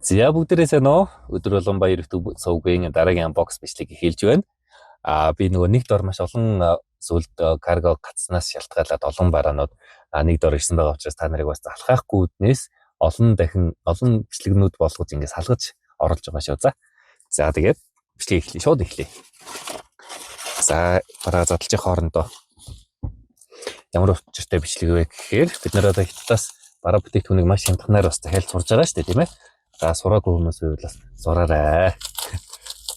За бүгдээрээ сайн уу? Өдөр болгон баяр YouTube сувгийн дараагийн unbox бичлэг эхэлж байна. Би нөгөө нэг дор маш олон сүлд карго гацснаас шалтгаалаад олон бараанууд нэг дор ирсэн байгаа учраас та нарыг бас залхаахгүй үднээс олон бичлэгнүүд болгож ингэ салгаж оруулж байгаа шүү. За тэгээд бичлэг шууд эхлэе. За бараа задлж хоорондоо ямар учиртай бичлэг вэ гэхээр бид нэр одоо хятадаас бараа бүтээгдэхүүнийг маш хямдханаар бас захиалж сурж байгаа шүү дээ, тийм ээ. За сураагүй хүмүүс байвал бас сураарай.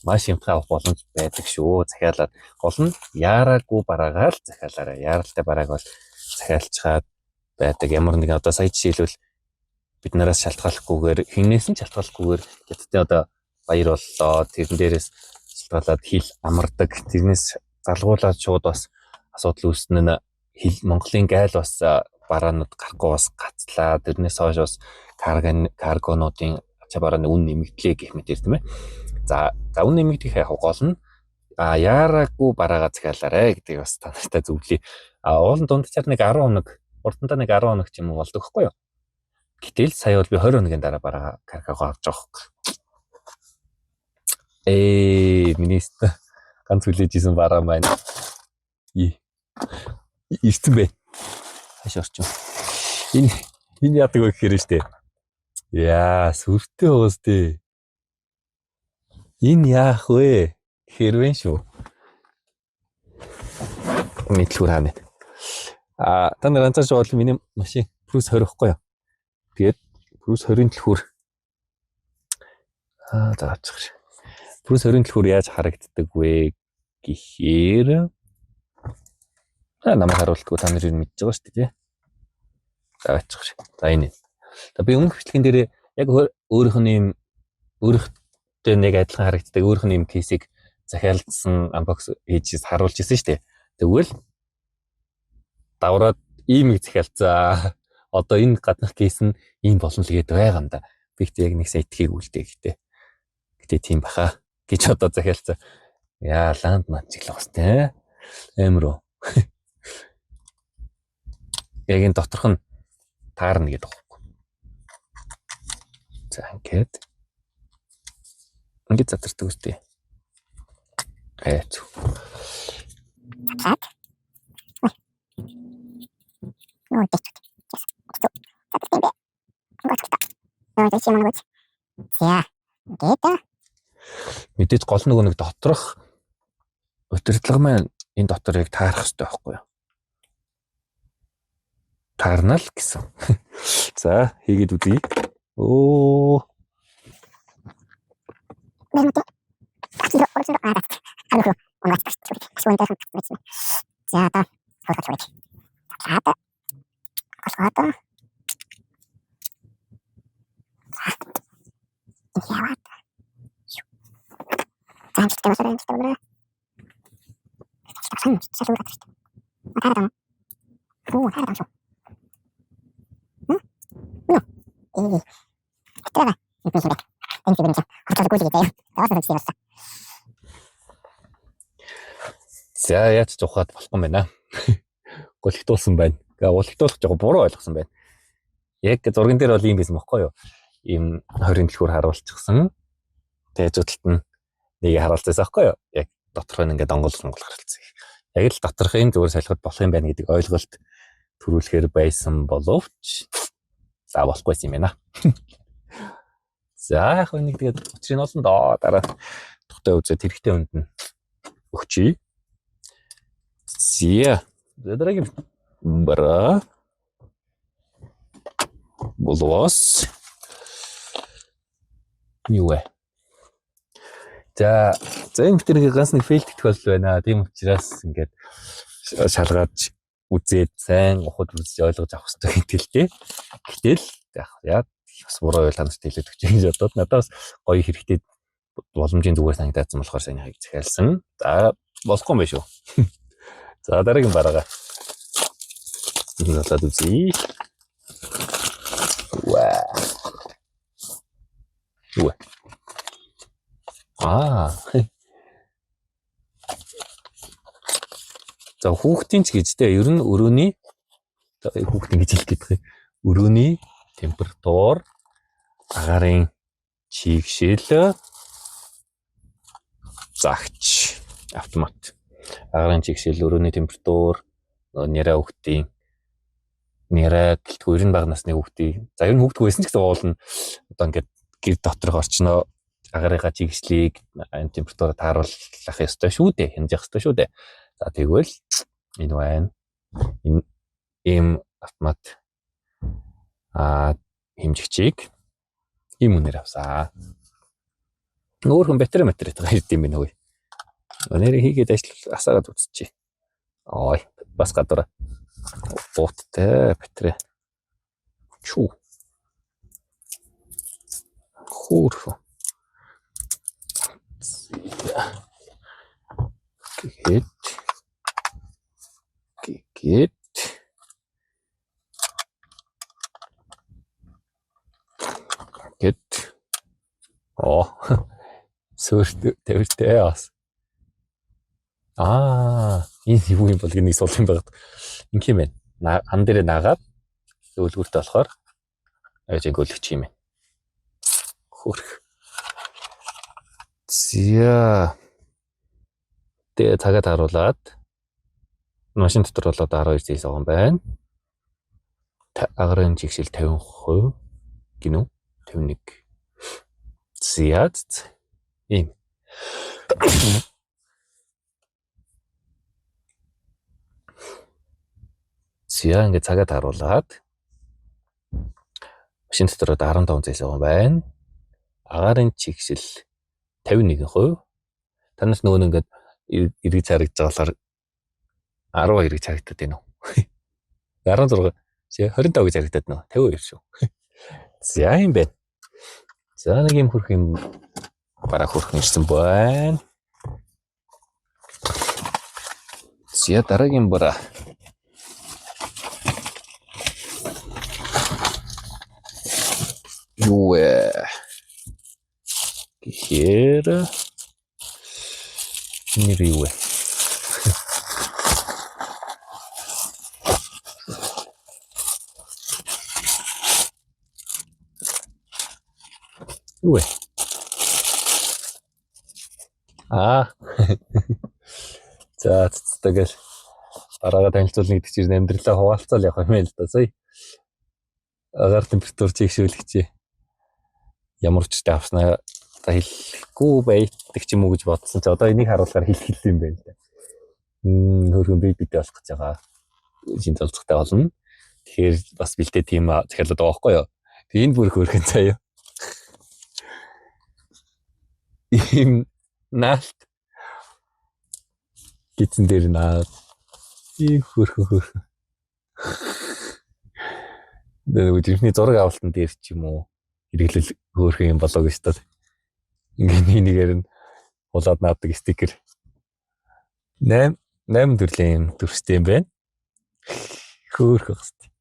Маш хямдхан авах боломж байдаг шүү. Захиалаад гол нь яараагүй бараагаар л захиалаарай. Яаралтай барааг бол захиалчаад байдаг. Ямар нэгэн одоо сая жишээлбэл бид нараас шалтгааллахгүйгээр хинээс нь шалтгааллахгүйгээр хятадын одоо баяр боллоо. Тэрэн дээрээс шалтгаалаад хил амардаг. Тэрнээс залгуулаад шууд бас асуудал үүснэ нь Монголын гайл бас бараанууд гарахгүй бас гацлаа. Тэрнээс хойш бас каргонуудын барааны үн нэмэгдлээ гэх мэт тийм ээ. За үн нэмэгдэх гол нь яараагүй бараагаа захиалаарай гэдэг бас та нартай зөвлөе. Уул нь дунджаар нэг 10 хоног, урдантаа нэг 10 хоног ч юм уу болдог хгүй юу. Гэтэл сая бол би 20 хоногийн дараа бараа каргогоо авч байгаа хөөх. Министр ганц хүлээж исэн бараа маань. Ирсэн бэ. Хаш орчих. Энэ яадаг вэ гэхээр штэ. Яа, сүртэй уусдээ. Энэ яах вэ? Хэрвэн шүү. Мэдлүүр хаана. Та нар анзаарч байгаа бол миний машин плюс 20 ихгүй юу? Тэгээд плюс 20-ын төлхөр за очих. Плюс 20-ын төлхөр яаж харагддаг вэ гэхээр намайг харуулдаггүй та нар юу мэдж байгаа шүү дээ. За очих. За энэ. Би өмнөх бичлэгэн дээр яг өөрийнхөө нэг адилхан харагддаг өөрийнх нь кейсийг захиалсан unbox хийж харуулж ирсэн шүү дээ. Тэгвэл давраад ийм их захиалцаа. Одоо энэ гаднах кейс нь ийм болно л гээд байгаа юм да. Би ихтэй яг нэг сая итгэхийг үлдээ гэхдээ. Гэтэ тийм баха гэж одоо захиалцаа. Яа ланд ман чиглэх хэвчтэй. Амир уу. Яг энэ доторх нь таарна гэдэг байна. За ингээд задардаг үстэй. Зү. Мэдээж гол нэг доторх удирдлага маань энэ дотор яг таарах хэрэгтэй байхгүй юу? Таарнал гэсэн. За хийгээд үзье. За яаж ч ухаад болохгүй байна. Гулхтуулсан байна. Гулхтуулах жоо буруу ойлгосон байна. Яг зурган дээр бол ийм байсан байхгүй юу? Ийм 20-ын төлхөр харуулчихсан. Тэгээ зүтэлт нь нэг харуулцсан байхгүй юу? Яг доторх нь ингээд онгол харилцсан. Яг л доторхын зүгээр солиход болох юм байна гэдэг ойлголт төрүүлэхээр байсан боловч за болохгүйс юм байна. За яг нэг тэгээд учрыг олон доо дараа тухтай үзээд хэрэгтэй хүнд нь өгчий. Зя. Дараагийн бараа. Боловс. Юуэ. За энэ тэрийг ганц нэг фейл гэх бол байна. Тийм учраас ингээд шалгаж үзээд сайн ухад үзэж ойлгож авах хэрэгтэй гэдэг л дээ. Гэтэл яг бас буруу байл танарт хэлээд өгч гэж бодоод надад бас гоё хэрэгтэй боломжийн зүгээр санагдсан болохоор сайн хаяг захиалсан. За болохгүй юм байна шүү. За дараагийн бараагаа. Энэ болоод үзье. Уа. За хүүхдийн ч гэжтэй ер нь өрөөний хүүхдийн гэж хэлэх гэдэг. Өрөөний температур, агаарын чигшэл загч автомат. Агаарын чигшэл өрөөний температур нэрэ хүүхдийн нэрэ гэлтгүй 90 бага насны хүүхдийн за ер нь хүүхдгүй байсан ч гэсэн уул нь одоо ингээд гэр доторх орчноо агарыгаа чигшлийг температураар тааруулах ёстой шүү дээ. Хянаж явах ёстой шүү дээ. За тэгвэл энэ байна. Ийм автомат хэмжигчийг ийм үнээр авсаа. Өөр хүн батарей hirд юм байна уу? Өнөөдөр хийгээд асаагаад үзчихье. Ой, бас гадуур. Бууттай батарей. Чүү. Хөөх. Гэт. Сүрт тавьртай аас. Энэ юу юм бол нэг сул юм байна. Инх юм байна. Хан дээрээ наагаад өвлгүүртэй болохоор ажингөлөгч юм байна. Хөрх. Зя. Тэгээ цагаад харуулад машин дотор болоод 12 зээл согон байна. Агаарын чигшэл 50% гинүү 51. Зяц. Ийм. Зя ингээд цагаад харуулад машин дотор 15 зээл согон байна. Агаарын чигшэл 51%. Танаас нөгөө ингээд эргэж харагдаж болохоор 12 гэж харагдаад байна уу? 16 25 гэж харагдаад нөө 52 шүү. За юм байна. За нэг юм хөрх юм бараг хөрх ирсэн байна. За дараагийн бараа. Юу гэхээр нэр юу вэ? Юу вэ? За тэгэл дараагаа танилцуулна гэдэг чинь амьдралаа хуваалцал явах юм л да. Сая агаар температур чигшүүлэгч ямар ч та авснаа та хэлэхгүй байдаг ч юм уу гэж бодсон чи одоо энийг харуулахаар хэлэх юм байна л да. Хөргөн бибидээ болох гэж байгаа. Шинэ толцохтой болно. Тэгэхээр бас бэлтээ тийм захиалаад байгаа байхгүй юу? Тэг энэ бүр хөргөн заяа. Ийм наалт гитэн дээр наад ийм хөрхөн. Нэг жинхэнэ зураг авалтан дээр ч юм уу хэрэглэл хөөрхөн юм болоо гэж таа. Ингээд нэгээр нь хулаад наадаг стикер. 8 төрлийн төрстэй юм байна. Хөөрхөн хэвчээ.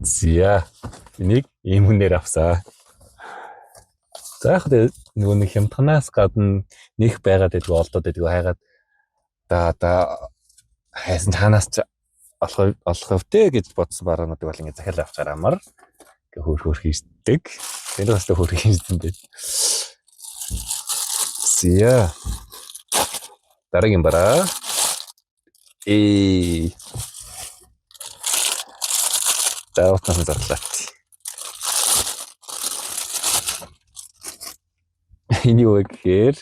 Зя энийг ийм хүнээр авсаа. За яг нөгөө нэг хямдханаас гадна нэх байгаад байдгүй олдоод байдгүй хайгаад хайсан цаанаас олох өвтэй гэж бодсон баруунуудыг бол ингэ захиалаа авчаар амар ингээ хөөх хийдэг. Тэр бас хөөх хийсэн дээ. Зя дараагийн бараа. Таавтан зарлаа. Энэ юу гэхээр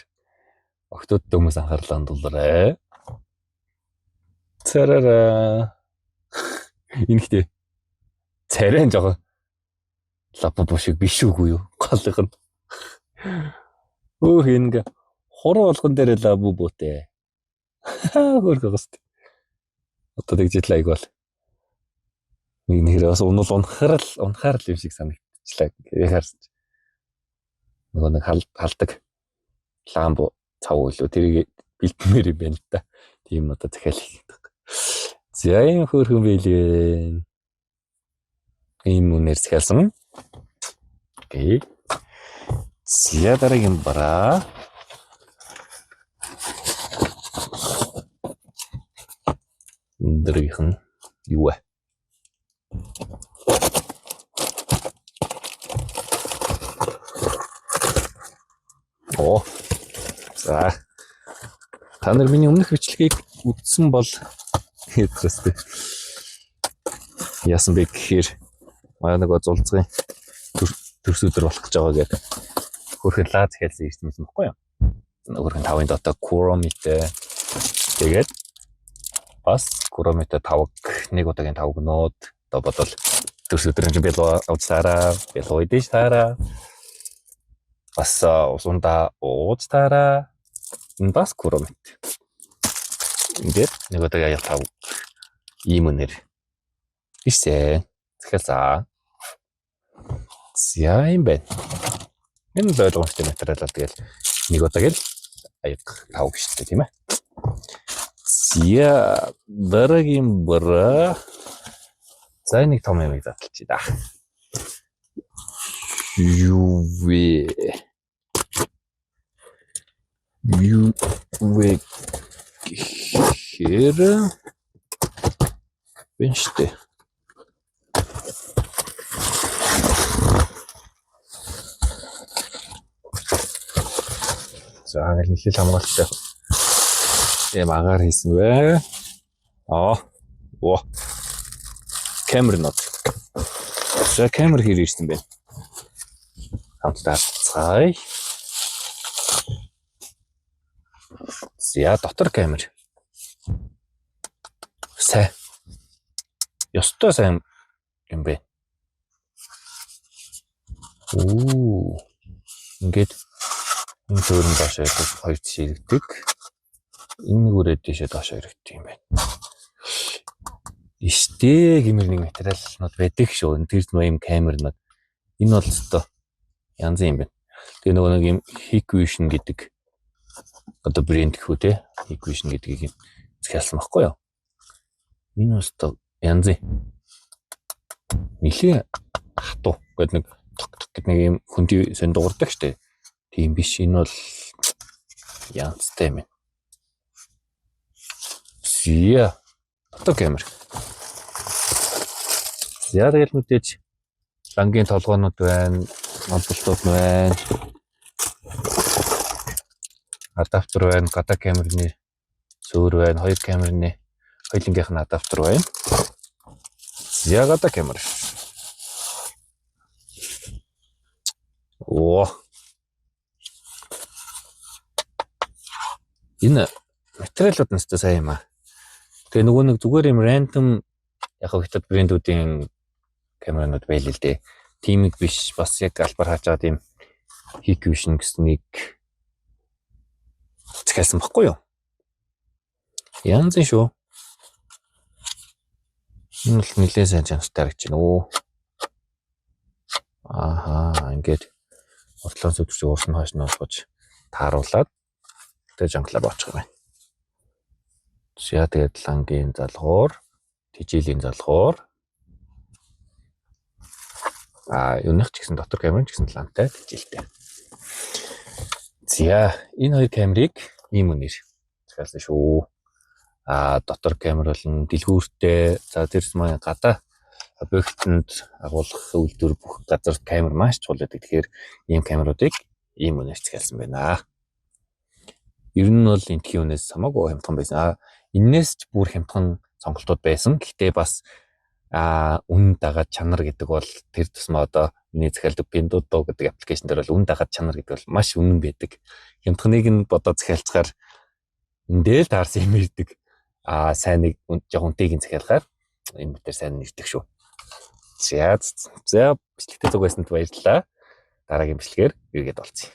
октод хүмүүс анхаарлаа хандуулаарай. Царара. Инхтэй. Царай жоо. Лаппо шиг биш үгүй юу? Голлох нь. Ингээ хуруу болгон дээр лабу бөтэ. Хөргөст. Одоо тэгжил лайг бол. Нэг нэр бас унахаар л юм шиг санагдчихлаа. Харж. Нөгөө нэг халдаг ламбо цав үлээ тэрийг бэлтмээр юм байна л да. Тийм одоо захиал хийх. За энэ хөөрхөн байлээ. Ийм үнээр захиалсан. Окей. За дараагийн бараа. Дараагийн юу вэ? Оо. За. Та нар миний өмнөх бичлэгийг үзсэн бол хэвчээстэй. Яасан бэ гэхээр манай нөгөө зулцгын төрс өдөр болох гэж байгаа гэдэг. Хөрхөн лаз хэлсэн ирсэн юм баггүй юу? Хөрхөн 5-ын дотоо Kuromiтэй тэгээд бас Kuromiтэй 5 нэг удаагийн 5 гнууд одоо бодвол төрс өдрийн чинь бэло авцаараа бэло идэж таараа бас усунда ууцтаараа энэ бас Kuromit. Ингээд нэг удаагийн аяг 5 ийм үнээр ирсэн. Тэгэхээр за юм байна. Энэ л ойлгомжтой материал л тэгэл нэг удаагийн аяг 5 гэжтэй тийм ээ. Зя дараагийн бара за нэг том юм задлчих да. Ювэ хэр бэнштэй. За ингээл нийлэл хамгаалалттай юм агаар хийсэн бэ. Камер нот. За камер хэр ирсэн бэ? Хамтдаа цай. За дотор камер. Сайн. Ёстой сайн юм бэ. Ингээд энэ төрөн доошоо ирэх хоёр жишээ ирдэг. Энэ нэг үрээд дэшээ доошоо ирэх юм байна. Иштэй гэмээр нэг материалнууд байдаг шүү. Тэр юм камернууд. Энэ бол өстой янз юм байна. Тэгээ нөгөө нэг юм Hikvision гэдэг одоо брэнд гэхүү те. Hikvision гэдгийг захиалсан байхгүй юу? Энэ өстой янз. Нилийн хатуу гэдэг нэг гэдэг нэг юм хүнд сэн дуурдаг штэ. Тийм биш, энэ бол янзтай юм. Зя одоо камер. Зя тэгэл мэдээж лангийн толгоонууд байна, модултууд байна. Адаптер байна, гадаа камерны зөөр байна, хоёр камерны хоёулынгийнх нь адаптер байна. Зя гадаа камер. Энэ материалууд нь өстой сайн юм аа. Тэгээ нөгөө нэг зүгээр юм random яг хятад брэндүүдийн камеранууд байл л дээ. Тимиг биш, бас яг албар хаачаад юм Hikvision гэснийг захиалсан баггүй юу? Янз шүү. Энэ л нэлээд сайн чанартай харагдаж байна. Ингээд уртлын зүтгэж уус нь хойш нь олгож тааруулаад тэгээ жанглаар боочих юм байна. За тэгээд лангийн залгуур, тижилийн залгуур. Юуных ч гэсэн дотор камер ч гэсэн лантай тижилтэй. За энэ хоёр камерыг ийм үнээр захиалсан шүү. Дотор камер болон дэлгүүртэй, за тэрс маань гадаа объектынд агуулгах үйлдвэр бүх газар камер маш чухал байдаг. Тэгэхээр ийм камеруудыг ийм үнээр захиалсан байна. Ер нь бол энтхийн үнээс хамаагүй хямдхан байсан. Энээс ч бүр хямдхан сонголтууд байсан. Гэхдээ бас үн дагаад чанар гэдэг бол тэр тусмаа одоо миний захиалдаг Pinduoduo гэдэг аппликейшн дээр бол үн дагаад чанар гэдэг бол маш үнэн байдаг. Хямдханыг нь бодоод захиалцгаар эндээ л таарсан юм ирдэг. Сайн нэг жоохон үнэтэйг захиалахаар энэ бүтээр сайн нэрдэг шүү. За бичлэгтэй зүг байсанд баярлалаа. Дараагийн бичлэгээр иргэд олцъя.